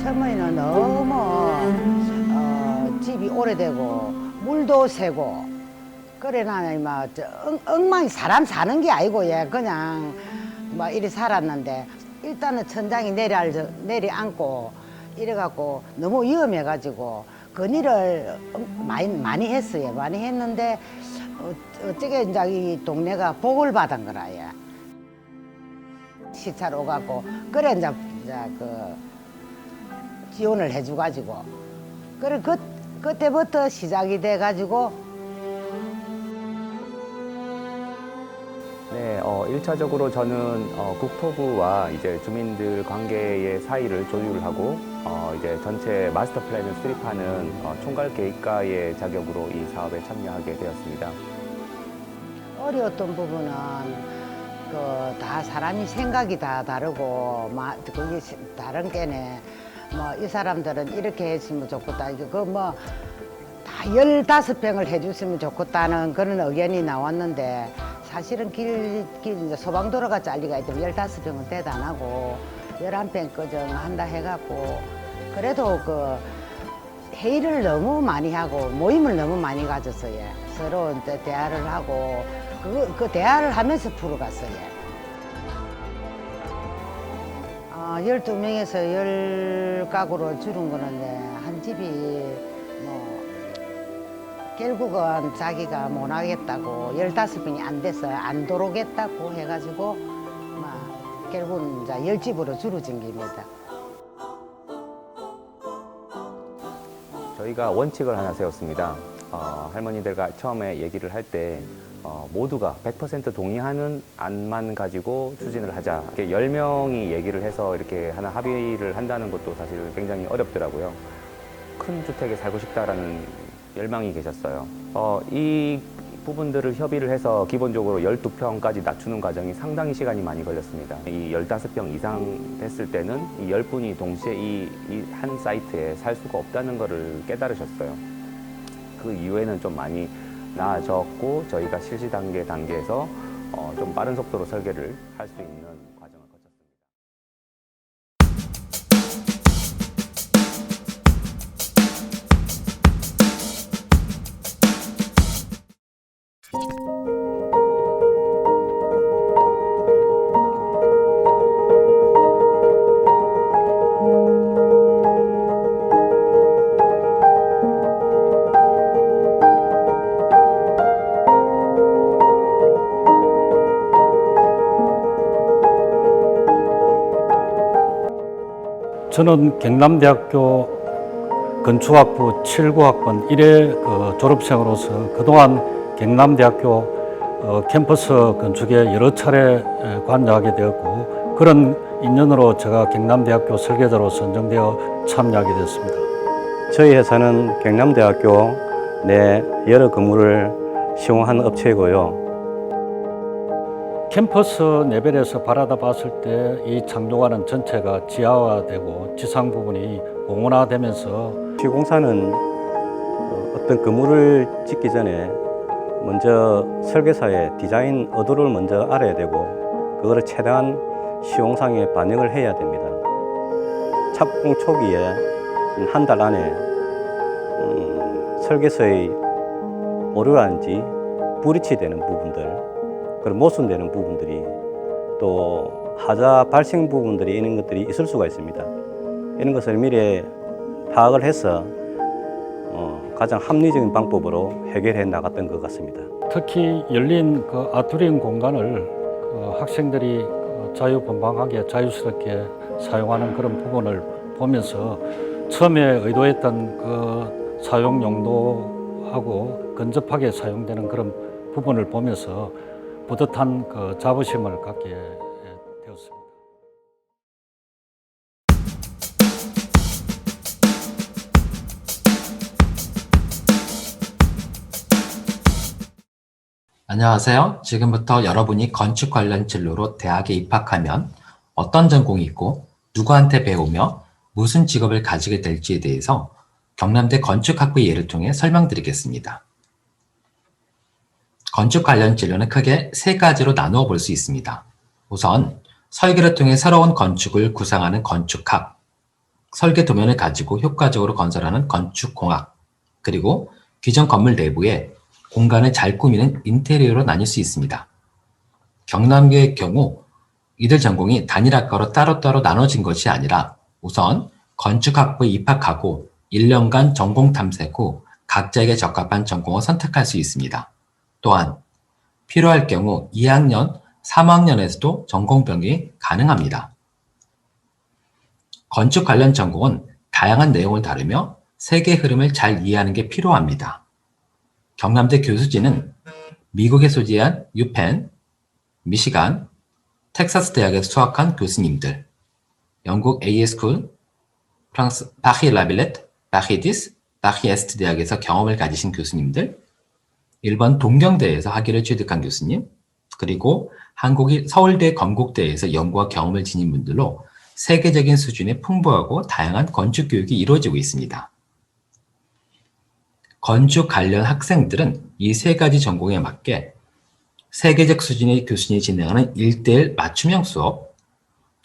처음에는 너무 집이 오래되고 물도 새고 그래 나는 막 엉망이 사람 사는 게 아니고 예 그냥 막 이리 살았는데 일단은 천장이 내려앉고 이래갖고 너무 위험해가지고 건의를 많이 했어요. 많이 했는데 어쩌게 이제 이 동네가 복을 받은 거라 예. 시차로 오갖고 그래 이제 그 지원을 해줘가지고 그래 그때부터 시작이 돼가지고 네, 1차적으로 저는 국토부와 이제 주민들 관계의 사이를 조율을 하고 이제 전체 마스터 플랜을 수립하는 총괄 계획가의 자격으로 이 사업에 참여하게 되었습니다. 어려웠던 부분은 다 사람이 생각이 다 다르고 그게 다른 게네. 뭐 이 사람들은 이렇게 했으면 좋겠다. 다 15평을 해줬으면 좋겠다는 그런 의견이 나왔는데 사실은 길 이제 소방도로가 잘리가 있다면 15평은 대도 안 하고 11평 거정 한다 해갖고 그래도 그 회의를 너무 많이 하고 모임을 너무 많이 가졌어요. 서로 대화를 하고 그 대화를 하면서 풀어갔어요. 12명에서 10가구로 줄은 거는데 한 집이 뭐 결국은 자기가 못 하겠다고 15평이 안 돼서 안 들어오겠다고 해가지고 막 결국은 이제 10집으로 줄어진 겁니다. 저희가 원칙을 하나 세웠습니다. 할머니들과 처음에 얘기를 할 때 모두가 100% 동의하는 안만 가지고 추진을 하자. 이렇게 10명이 얘기를 해서 이렇게 하나 합의를 한다는 것도 사실 굉장히 어렵더라고요. 큰 주택에 살고 싶다라는 열망이 계셨어요. 이 부분들을 협의를 해서 기본적으로 12평까지 낮추는 과정이 상당히 시간이 많이 걸렸습니다. 이 15평 이상 됐을 때는 이 10분이 동시에 이 한 사이트에 살 수가 없다는 것을 깨달으셨어요. 그 이후에는 좀 많이 나아졌고 저희가 실시 단계에서 좀 빠른 속도로 설계를 할 수 있는 과정을 거쳤습니다. 저는 경남대학교 건축학부 79학번 1회 졸업생으로서 그동안 경남대학교 캠퍼스 건축에 여러 차례 관여하게 되었고 그런 인연으로 제가 경남대학교 설계자로 선정되어 참여하게 됐습니다. 저희 회사는 경남대학교 내 여러 건물을 시공한 업체이고요. 캠퍼스 레벨에서 바라다 봤을 때 이 창조관은 전체가 지하화되고 지상 부분이 공원화되면서 시공사는 어떤 건물을 짓기 전에 먼저 설계사의 디자인 의도를 먼저 알아야 되고 그거를 최대한 시공상에 반영을 해야 됩니다. 착공 초기에 한 달 안에 설계서의 오류라든지 불이치되는 부분들 그리고 모순되는 부분들이 또 하자 발생 부분들이 있는 것들이 있을 수가 있습니다. 이런 것을 미리 파악을 해서 가장 합리적인 방법으로 해결해 나갔던 것 같습니다. 특히 열린 그 아트리움 공간을 학생들이 자유분방하게 자유스럽게 사용하는 그런 부분을 보면서 처음에 의도했던 그 사용 용도하고 근접하게 사용되는 그런 부분을 보면서 뿌듯한 그 자부심을 갖게 되었습니다. 안녕하세요. 지금부터 여러분이 건축 관련 진로로 대학에 입학하면 어떤 전공이 있고 누구한테 배우며 무슨 직업을 가지게 될지에 대해서 경남대 건축학부의 예를 통해 설명드리겠습니다. 건축 관련 진로는 크게 세 가지로 나누어 볼 수 있습니다. 우선 설계를 통해 새로운 건축을 구상하는 건축학, 설계 도면을 가지고 효과적으로 건설하는 건축공학, 그리고 기존 건물 내부에 공간을 잘 꾸미는 인테리어로 나뉠 수 있습니다. 경남계의 경우 이들 전공이 단일학과로 따로따로 나눠진 것이 아니라 우선 건축학부에 입학하고 1년간 전공 탐색 후 각자에게 적합한 전공을 선택할 수 있습니다. 또한 필요할 경우 2학년, 3학년에서도 전공 변경이 가능합니다. 건축 관련 전공은 다양한 내용을 다루며 세계 흐름을 잘 이해하는 게 필요합니다. 경남대 교수진은 미국에 소재한 유펜, 미시간, 텍사스 대학에서 수학한 교수님들, 영국 AS쿨, 프랑스 파리 라빌레트, 파리디스, 파리에스트 대학에서 경험을 가지신 교수님들, 일본 동경대에서 학위를 취득한 교수님, 그리고 한국의 서울대 건국대에서 연구와 경험을 지닌 분들로 세계적인 수준의 풍부하고 다양한 건축 교육이 이루어지고 있습니다. 건축 관련 학생들은 이 세 가지 전공에 맞게 세계적 수준의 교수님이 진행하는 1:1 맞춤형 수업,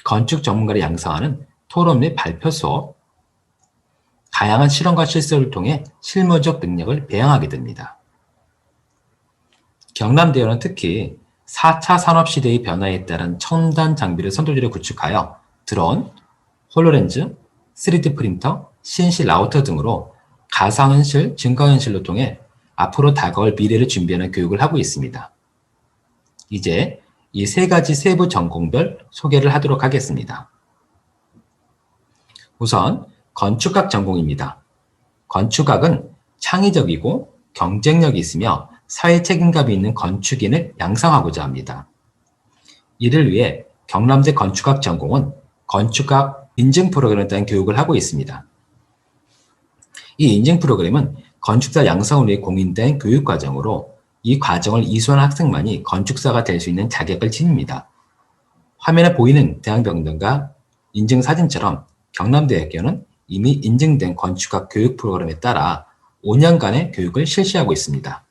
건축 전문가를 양성하는 토론 및 발표 수업, 다양한 실험과 실습을 통해 실무적 능력을 배양하게 됩니다. 경남대학은 특히 4차 산업시대의 변화에 따른 첨단 장비를 선도지로 구축하여 드론, 홀로렌즈, 3D 프린터, CNC 라우터 등으로 가상현실, 증강현실로 통해 앞으로 다가올 미래를 준비하는 교육을 하고 있습니다. 이제 이 세 가지 세부 전공별 소개를 하도록 하겠습니다. 우선 건축학 전공입니다. 건축학은 창의적이고 경쟁력이 있으며 사회 책임감이 있는 건축인을 양성하고자 합니다. 이를 위해 경남대 건축학 전공은 건축학 인증 프로그램에 대한 교육을 하고 있습니다. 이 인증 프로그램은 건축사 양성을 위해 공인된 교육 과정으로 이 과정을 이수한 학생만이 건축사가 될 수 있는 자격을 지닙니다. 화면에 보이는 대학병동과 인증 사진처럼 경남대학교는 이미 인증된 건축학 교육 프로그램에 따라 5년간의 교육을 실시하고 있습니다.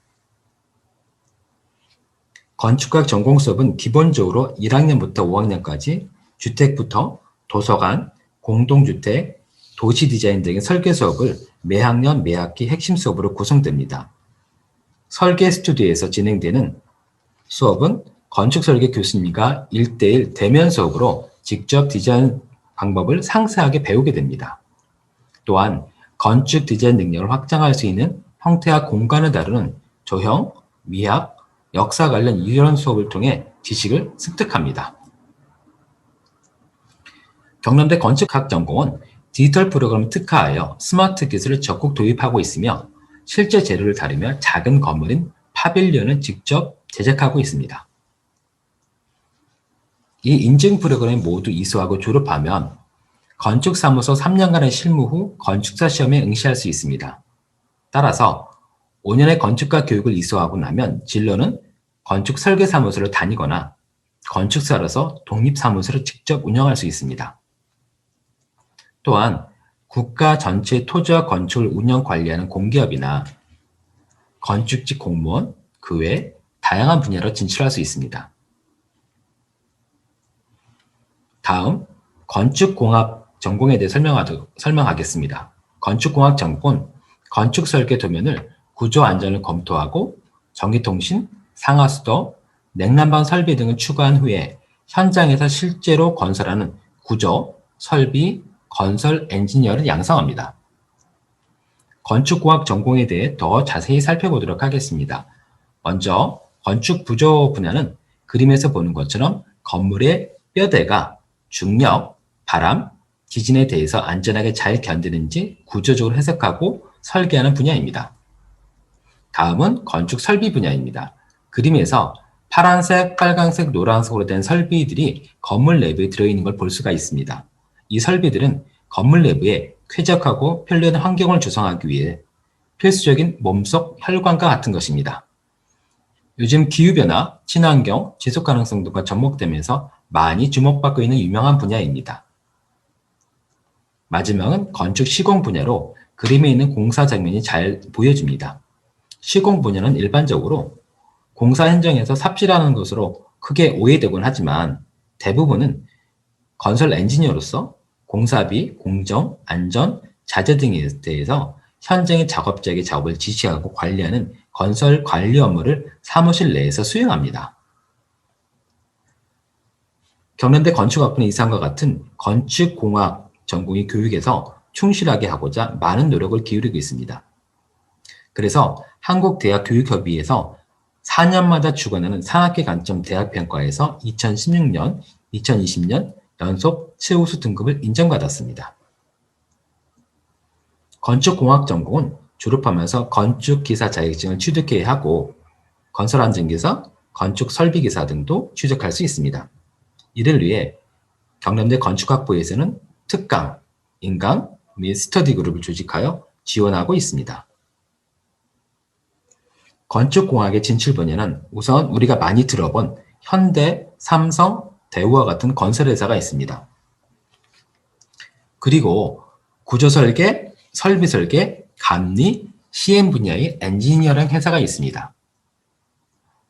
건축학 전공 수업은 기본적으로 1학년부터 5학년까지 주택부터 도서관, 공동주택, 도시 디자인 등의 설계 수업을 매학년 매학기 핵심 수업으로 구성됩니다. 설계 스튜디오에서 진행되는 수업은 건축설계 교수님과 1:1 대면 수업으로 직접 디자인 방법을 상세하게 배우게 됩니다. 또한 건축 디자인 능력을 확장할 수 있는 형태와 공간을 다루는 조형, 미학, 역사 관련 이론 수업을 통해 지식을 습득합니다. 경남대 건축학 전공은 디지털 프로그램을 특화하여 스마트 기술을 적극 도입하고 있으며 실제 재료를 다루며 작은 건물인 파빌리언을 직접 제작하고 있습니다. 이 인증 프로그램을 모두 이수하고 졸업하면 건축사무소 3년간의 실무 후 건축사 시험에 응시할 수 있습니다. 따라서 5년의 건축가 교육을 이수하고 나면 진로는 건축 설계사무소를 다니거나 건축사로서 독립사무소를 직접 운영할 수 있습니다. 또한 국가 전체 토지와 건축을 운영 관리하는 공기업이나 건축직 공무원, 그 외 다양한 분야로 진출할 수 있습니다. 다음, 건축공학 전공에 대해 설명하겠습니다. 건축공학 전공은 건축설계 도면을 구조 안전을 검토하고 전기통신, 상하수도, 냉난방 설비 등을 추가한 후에 현장에서 실제로 건설하는 구조, 설비, 건설 엔지니어를 양성합니다. 건축공학 전공에 대해 더 자세히 살펴보도록 하겠습니다. 먼저 건축 구조 분야는 그림에서 보는 것처럼 건물의 뼈대가 중력, 바람, 지진에 대해서 안전하게 잘 견디는지 구조적으로 해석하고 설계하는 분야입니다. 다음은 건축 설비 분야입니다. 그림에서 파란색, 빨간색, 노란색으로 된 설비들이 건물 내부에 들어있는 걸 볼 수가 있습니다. 이 설비들은 건물 내부에 쾌적하고 편리한 환경을 조성하기 위해 필수적인 몸속 혈관과 같은 것입니다. 요즘 기후변화, 친환경, 지속가능성 등과 접목되면서 많이 주목받고 있는 유명한 분야입니다. 마지막은 건축 시공 분야로 그림에 있는 공사 장면이 잘 보여집니다. 시공 분야는 일반적으로 공사 현장에서 삽질하는 것으로 크게 오해되곤 하지만 대부분은 건설 엔지니어로서 공사비, 공정, 안전, 자재 등에 대해서 현장의 작업자에게 작업을 지시하고 관리하는 건설 관리 업무를 사무실 내에서 수행합니다. 경남대 건축학부는 이상과 같은 건축공학 전공의 교육에서 충실하게 하고자 많은 노력을 기울이고 있습니다. 그래서 한국대학교육협의회에서 4년마다 주관하는 산학계 관점 대학평가에서 2016년, 2020년 연속 최우수 등급을 인정받았습니다. 건축공학 전공은 졸업하면서 건축기사 자격증을 취득해야 하고 건설안전기사, 건축설비기사 등도 취득할 수 있습니다. 이를 위해 경남대 건축학부에서는 특강, 인강 및 스터디 그룹을 조직하여 지원하고 있습니다. 건축공학의 진출 분야는 우선 우리가 많이 들어본 현대, 삼성, 대우와 같은 건설회사가 있습니다. 그리고 구조설계, 설비설계, 감리, CM 분야의 엔지니어링 회사가 있습니다.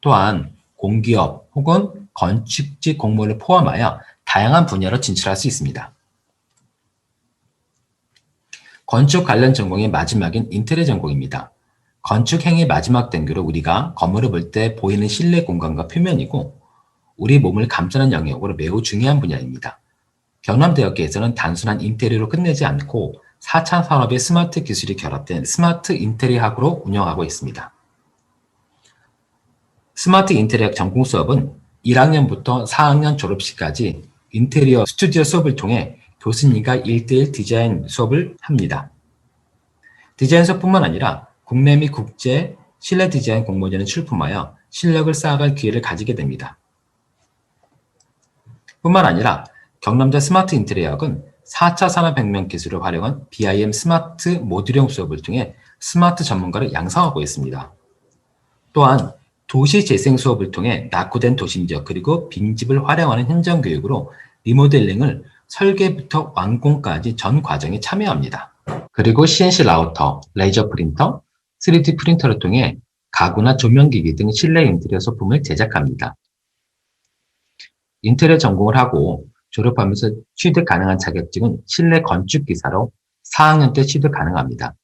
또한 공기업 혹은 건축직 공무원을 포함하여 다양한 분야로 진출할 수 있습니다. 건축 관련 전공의 마지막인 인테리어 전공입니다. 건축행의 마지막 단계로 우리가 건물을 볼 때 보이는 실내 공간과 표면이고 우리 몸을 감싸는 영역으로 매우 중요한 분야입니다. 경남대학교에서는 단순한 인테리어로 끝내지 않고 4차 산업의 스마트 기술이 결합된 스마트 인테리어 학으로 운영하고 있습니다. 스마트 인테리어 학 전공 수업은 1학년부터 4학년 졸업시까지 인테리어 스튜디오 수업을 통해 교수님과 1:1 디자인 수업을 합니다. 디자인 수업뿐만 아니라 국내 및 국제 실내 디자인 공모전을 출품하여 실력을 쌓아갈 기회를 가지게 됩니다. 뿐만 아니라 경남대 스마트 인테리어학은 4차 산업혁명 기술을 활용한 BIM 스마트 모듈형 수업을 통해 스마트 전문가를 양성하고 있습니다. 또한 도시재생 수업을 통해 낙후된 도심지역 그리고 빈집을 활용하는 현장교육으로 리모델링을 설계부터 완공까지 전 과정에 참여합니다. 그리고 CNC 라우터, 레이저 프린터, 3D 프린터를 통해 가구나 조명기기 등 실내 인테리어 소품을 제작합니다. 인테리어 전공을 하고 졸업하면서 취득 가능한 자격증은 실내 건축기사로 4학년 때 취득 가능합니다.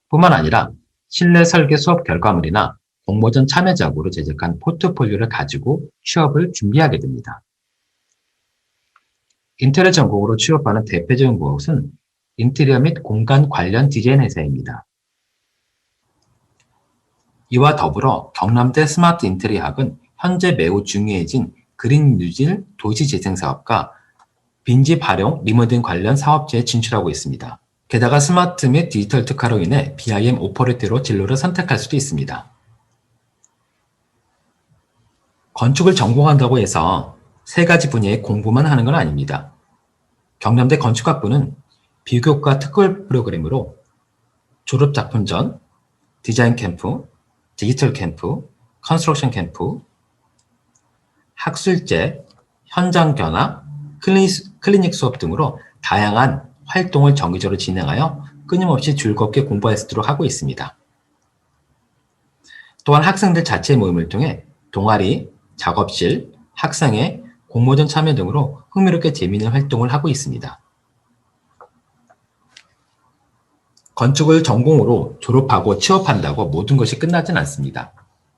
뿐만 아니라 실내 설계 수업 결과물이나 공모전 참여작으로 제작한 포트폴리오를 가지고 취업을 준비하게 됩니다. 인테리어 전공으로 취업하는 대표적인 곳은 인테리어 및 공간 관련 디자인 회사입니다. 이와 더불어 경남대 스마트 인테리어 학은 현재 매우 중요해진 그린 뉴딜 도시재생 사업과 빈집 활용, 리모델링 관련 사업체에 진출하고 있습니다. 게다가 스마트 및 디지털 특화로 인해 BIM 오퍼레이터로 진로를 선택할 수도 있습니다. 건축을 전공한다고 해서 3가지 분야의 공부만 하는 건 아닙니다. 경남대 건축학부는 비교과 특별 프로그램으로 졸업작품 전, 디자인 캠프, 디지털 캠프, 컨스트럭션 캠프, 학술제, 현장 견학, 클리닉 수업 등으로 다양한 활동을 정기적으로 진행하여 끊임없이 즐겁게 공부할 수 있도록 하고 있습니다. 또한 학생들 자체 모임을 통해 동아리, 작업실, 학생회, 공모전 참여 등으로 흥미롭게 재미있는 활동을 하고 있습니다. 건축을 전공으로 졸업하고 취업한다고 모든 것이 끝나진 않습니다.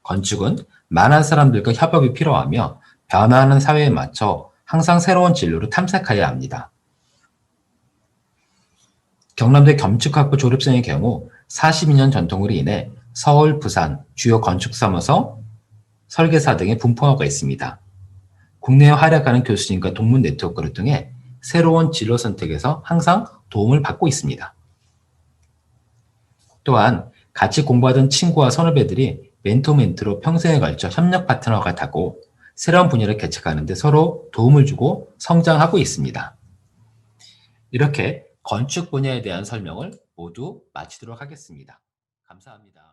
건축은 많은 사람들과 협업이 필요하며 변화하는 사회에 맞춰 항상 새로운 진로를 탐색해야 합니다. 경남대 건축학부 졸업생의 경우 42년 전통으로 인해 서울, 부산, 주요 건축사무소, 설계사 등에 분포하고 있습니다. 국내에 활약하는 교수님과 동문 네트워크를 통해 새로운 진로 선택에서 항상 도움을 받고 있습니다. 또한 같이 공부하던 친구와 선후배들이 멘토멘트로 평생에 걸쳐 협력 파트너가 되고 새로운 분야를 개척하는 데 서로 도움을 주고 성장하고 있습니다. 이렇게 건축 분야에 대한 설명을 모두 마치도록 하겠습니다. 감사합니다.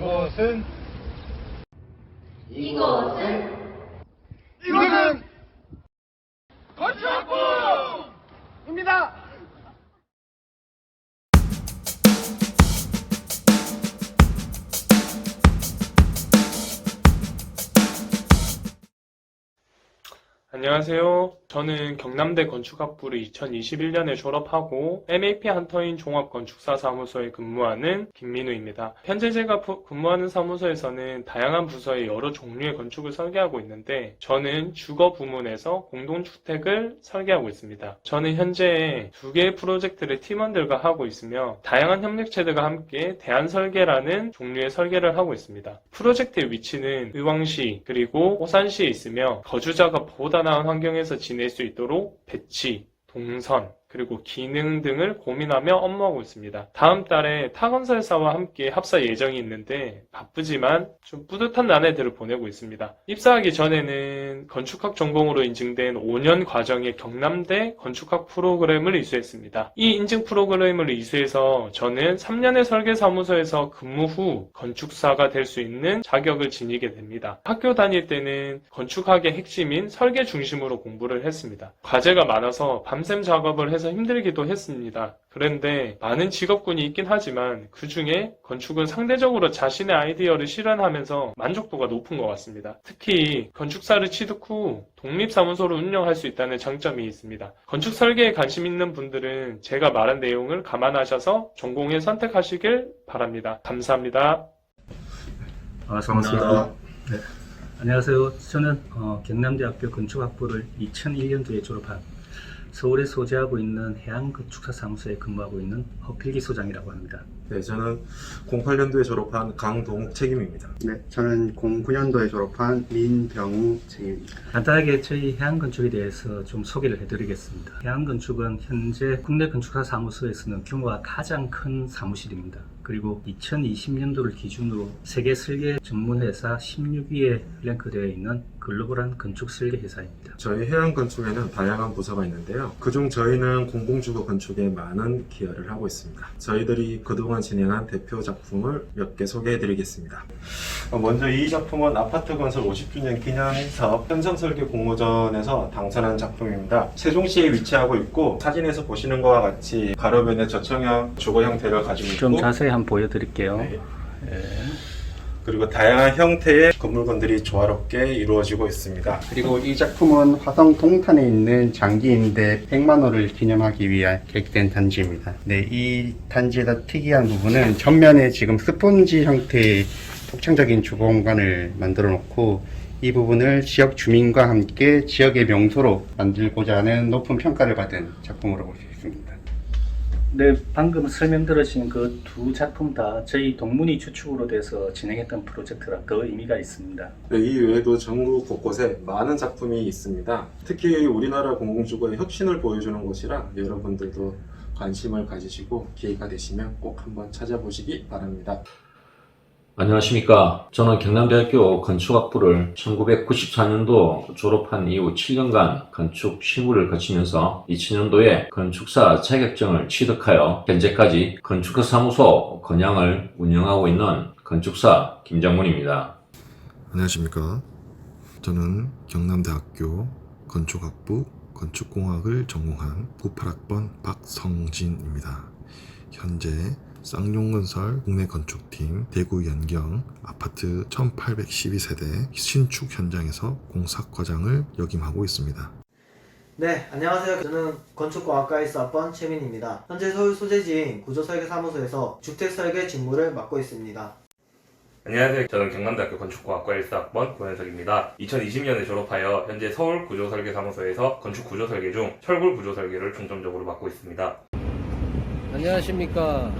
이곳은 건축학부입니다. 안녕하세요. 저는 경남대 건축학부를 2021년에 졸업하고 MAP 한터인 종합건축사 사무소에 근무하는 김민우입니다. 현재 제가 근무하는 사무소에서는 다양한 부서의 여러 종류의 건축을 설계하고 있는데 저는 주거 부문에서 공동주택을 설계하고 있습니다. 저는 현재 2개의 프로젝트를 팀원들과 하고 있으며 다양한 협력체들과 함께 대안설계라는 종류의 설계를 하고 있습니다. 프로젝트의 위치는 의왕시 그리고 오산시에 있으며 거주자가 보다 나은 환경에서 지낼 수 있도록 배치, 동선, 그리고 기능 등을 고민하며 업무하고 있습니다. 다음 달에 타건설사와 함께 합사 예정이 있는데 바쁘지만 좀 뿌듯한 나날들을 보내고 있습니다. 입사하기 전에는 건축학 전공으로 인증된 5년 과정의 경남대 건축학 프로그램을 이수했습니다. 이 인증 프로그램을 이수해서 저는 3년의 설계사무소에서 근무 후 건축사가 될 수 있는 자격을 지니게 됩니다. 학교 다닐 때는 건축학의 핵심인 설계 중심으로 공부를 했습니다. 과제가 많아서 밤샘 작업을 해서 힘들기도 했습니다. 그런데 많은 직업군이 있긴 하지만 그 중에 건축은 상대적으로 자신의 아이디어를 실현하면서 만족도가 높은 것 같습니다. 특히 건축사를 취득 후 독립사무소를 운영할 수 있다는 장점이 있습니다. 건축 설계에 관심 있는 분들은 제가 말한 내용을 감안하셔서 전공을 선택하시길 바랍니다. 감사합니다. 반갑습니다. 네. 안녕하세요. 저는 경남대학교 건축학부를 2001년도에 졸업한 서울에 소재하고 있는 해양건축사 사무소에 근무하고 있는 허필기 소장이라고 합니다. 네, 저는 08년도에 졸업한 강동욱 책임입니다. 네, 저는 09년도에 졸업한 민병우 책임입니다. 간단하게 저희 해양건축에 대해서 좀 소개를 해드리겠습니다. 해양건축은 현재 국내 건축사 사무소에서는 규모가 가장 큰 사무실입니다. 그리고 2020년도를 기준으로 세계 설계 전문회사 16위에 랭크되어 있는 글로벌한 건축 설계 회사입니다. 저희 해양 건축에는 다양한 부서가 있는데요. 그중 저희는 공공주거 건축에 많은 기여를 하고 있습니다. 저희들이 그동안 진행한 대표 작품을 몇 개 소개해 드리겠습니다. 먼저 이 작품은 아파트 건설 50주년 기념 사업 현상설계 공모전에서 당선한 작품입니다. 세종시에 위치하고 있고 사진에서 보시는 것과 같이 가로변의 저층형 주거 형태를 가지고 있고 좀 자세히 한번 보여드릴게요. 네. 그리고 다양한 형태의 건물건들이 조화롭게 이루어지고 있습니다. 그리고 이 작품은 화성 동탄에 있는 장기임대 100만 호를 기념하기 위해 계획된 단지입니다. 네, 이 단지의 더 특이한 부분은 전면에 지금 스폰지 형태의 독창적인 주거 공간을 만들어 놓고 이 부분을 지역 주민과 함께 지역의 명소로 만들고자 하는 높은 평가를 받은 작품으로 볼 수 있습니다. 네, 방금 설명 들으신 그 두 작품 다 저희 동문이 주축으로 돼서 진행했던 프로젝트라 더 의미가 있습니다. 네, 이 외에도 전국 곳곳에 많은 작품이 있습니다. 특히 우리나라 공공주거의 혁신을 보여주는 곳이라 여러분들도 관심을 가지시고 기회가 되시면 꼭 한번 찾아보시기 바랍니다. 안녕하십니까. 저는 경남대학교 건축학부를 1994년도 졸업한 이후 7년간 건축 실무를 거치면서 2000년도에 건축사 자격증을 취득하여 현재까지 건축사 사무소 건양을 운영하고 있는 건축사 김정문입니다. 안녕하십니까. 저는 경남대학교 건축학부 건축공학을 전공한 98학번 박성진입니다. 현재 쌍용건설 국내 건축팀 대구 연경 아파트 1812세대 신축 현장에서 공사과장을 역임하고 있습니다. 네, 안녕하세요. 저는 건축공학과에서 1학번 최민입니다. 현재 서울 소재지인 구조설계사무소에서 주택설계 직무를 맡고 있습니다. 안녕하세요. 저는 경남대학교 건축공학과 1사학번 고현석입니다. 2020년에 졸업하여 현재 서울 구조설계사무소에서 건축구조설계 중 철골 구조설계를 중점적으로 맡고 있습니다. 안녕하십니까.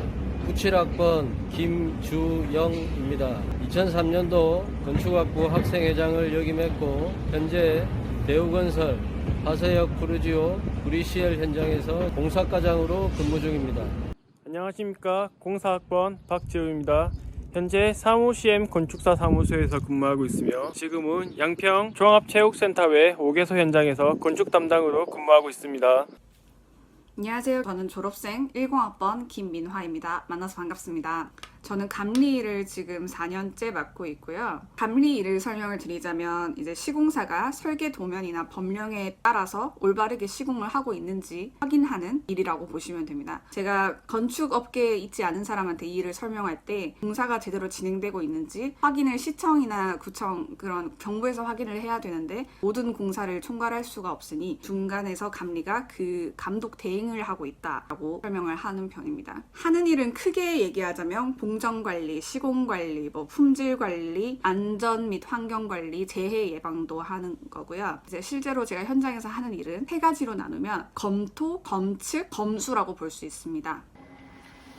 97학번 김주영입니다. 2003년도 건축학부 학생회장을 역임했고 현재 대우건설 하세역 푸르지오 브리시엘 현장에서 공사과장으로 근무 중입니다. 안녕하십니까. 04학번 박지우입니다. 현재 사무CM 건축사 사무소에서 근무하고 있으며 지금은 양평 종합체육센터 외 5개소 현장에서 건축 담당으로 근무하고 있습니다. 안녕하세요. 저는 졸업생 10학번 김민화입니다. 만나서 반갑습니다. 저는 감리 일을 지금 4년째 맡고 있고요. 감리 일을 설명을 드리자면 이제 시공사가 설계 도면이나 법령에 따라서 올바르게 시공을 하고 있는지 확인하는 일이라고 보시면 됩니다. 제가 건축업계에 있지 않은 사람한테 이 일을 설명할 때 공사가 제대로 진행되고 있는지 확인을 시청이나 구청 그런 정부에서 확인을 해야 되는데 모든 공사를 총괄할 수가 없으니 중간에서 감리가 그 감독 대행을 하고 있다라고 설명을 하는 편입니다. 하는 일은 크게 얘기하자면 공정관리, 시공관리, 품질관리, 안전 및 환경관리, 재해 예방도 하는 거고요. 이제 실제로 제가 현장에서 하는 일은 세 가지로 나누면 검토, 검측, 검수라고 볼 수 있습니다.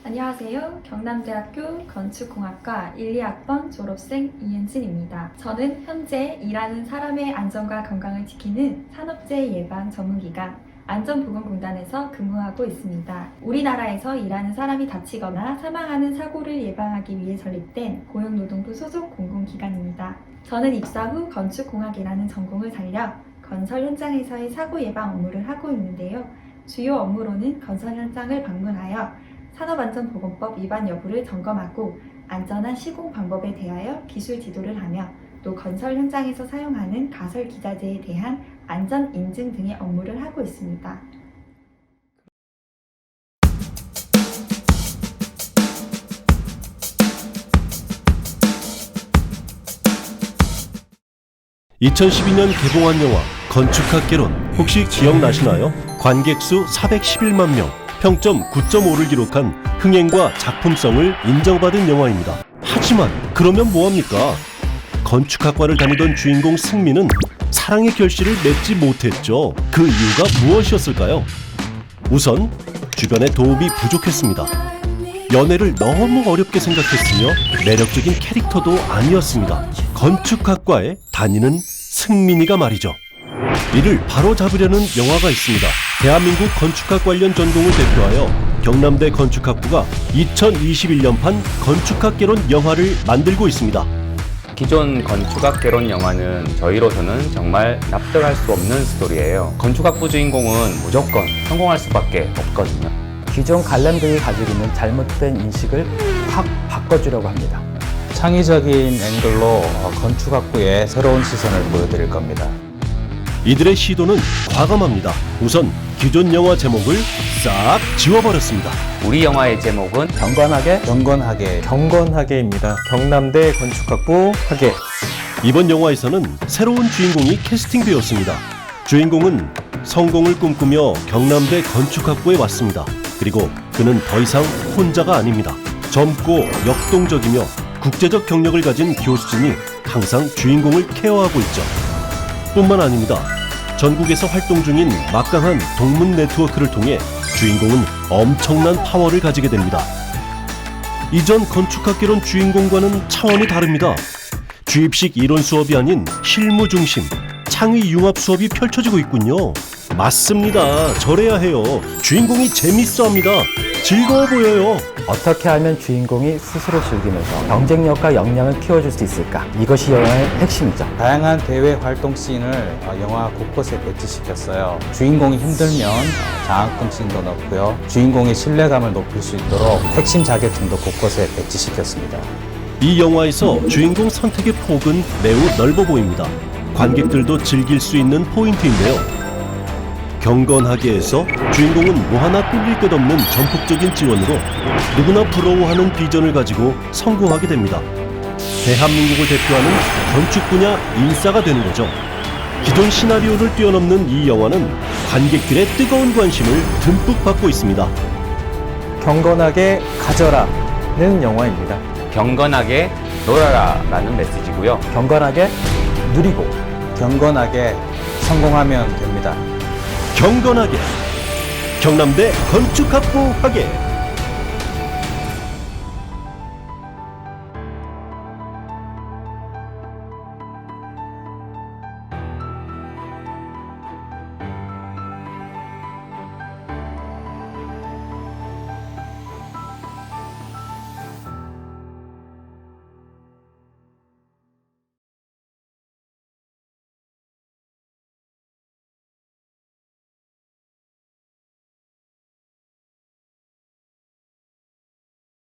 안녕하세요. 경남대학교 건축공학과 1, 2학번 졸업생 이은진입니다. 저는 현재 일하는 사람의 안전과 건강을 지키는 산업재해 예방 전문기관 안전보건공단에서 근무하고 있습니다. 우리나라에서 일하는 사람이 다치거나 사망하는 사고를 예방하기 위해 설립된 고용노동부 소속 공공기관입니다. 저는 입사 후 건축공학이라는 전공을 살려 건설 현장에서의 사고 예방 업무를 하고 있는데요. 주요 업무로는 건설 현장을 방문하여 산업안전보건법 위반 여부를 점검하고 안전한 시공 방법에 대하여 기술 지도를 하며 또 건설 현장에서 사용하는 가설 기자재에 대한 안전 인증 등의 업무를 하고 있습니다. (2012년) 개봉한 영화 건축학개론 혹시 기억나시나요? 관객 수 411만 명, 평점 9.5를 기록한 흥행과 작품성을 인정받은 영화입니다. 하지만 그러면 뭐합니까? 건축학과를 다니던 주인공 승민은 사랑의 결실을 맺지 못했죠. 그 이유가 무엇이었을까요? 우선 주변의 도움이 부족했습니다. 연애를 너무 어렵게 생각했으며 매력적인 캐릭터도 아니었습니다. 건축학과에 다니는 승민이가 말이죠. 이를 바로잡으려는 영화가 있습니다. 대한민국 건축학 관련 전공을 대표하여 경남대 건축학부가 2021년판 건축학개론 영화를 만들고 있습니다. 기존 건축학개론 영화는 저희로서는 정말 납득할 수 없는 스토리예요. 건축학부 주인공은 무조건 성공할 수밖에 없거든요. 기존 관람객이 가지고 있는 잘못된 인식을 확 바꿔주려고 합니다. 창의적인 앵글로 건축학부의 새로운 시선을 보여드릴 겁니다. 이들의 시도는 과감합니다. 우선 기존 영화 제목을 싹 지워버렸습니다. 우리 영화의 제목은 경건하게입니다. 경남대 건축학부 학예. 이번 영화에서는 새로운 주인공이 캐스팅되었습니다. 주인공은 성공을 꿈꾸며 경남대 건축학부에 왔습니다. 그리고 그는 더 이상 혼자가 아닙니다. 젊고 역동적이며 국제적 경력을 가진 교수진이 항상 주인공을 케어하고 있죠. 뿐만 아닙니다. 전국에서 활동 중인 막강한 동문 네트워크를 통해 주인공은 엄청난 파워를 가지게 됩니다. 이전 건축학개론 주인공과는 차원이 다릅니다. 주입식 이론 수업이 아닌 실무 중심, 창의 융합 수업이 펼쳐지고 있군요. 맞습니다. 저래야 해요. 주인공이 재밌어합니다. 즐거워 보여요. 어떻게 하면 주인공이 스스로 즐기면서 경쟁력과 역량을 키워줄 수 있을까? 이것이 영화의 핵심이죠. 다양한 대외 활동 씬을 영화 곳곳에 배치시켰어요. 주인공이 힘들면 장학금 씬도 넣고요. 주인공의 신뢰감을 높일 수 있도록 핵심 자격증도 곳곳에 배치시켰습니다. 이 영화에서 주인공 선택의 폭은 매우 넓어 보입니다. 관객들도 즐길 수 있는 포인트인데요. 경건하게에서 주인공은 뭐 하나 꿀릴 것 없는 전폭적인 지원으로 누구나 부러워하는 비전을 가지고 성공하게 됩니다. 대한민국을 대표하는 건축 분야 인싸가 되는 거죠. 기존 시나리오를 뛰어넘는 이 영화는 관객들의 뜨거운 관심을 듬뿍 받고 있습니다. 경건하게 가져라는 영화입니다. 경건하게 놀아라라는 메시지고요. 경건하게 누리고 경건하게 성공하면 됩니다. 경건하게 경남대 건축학부 학예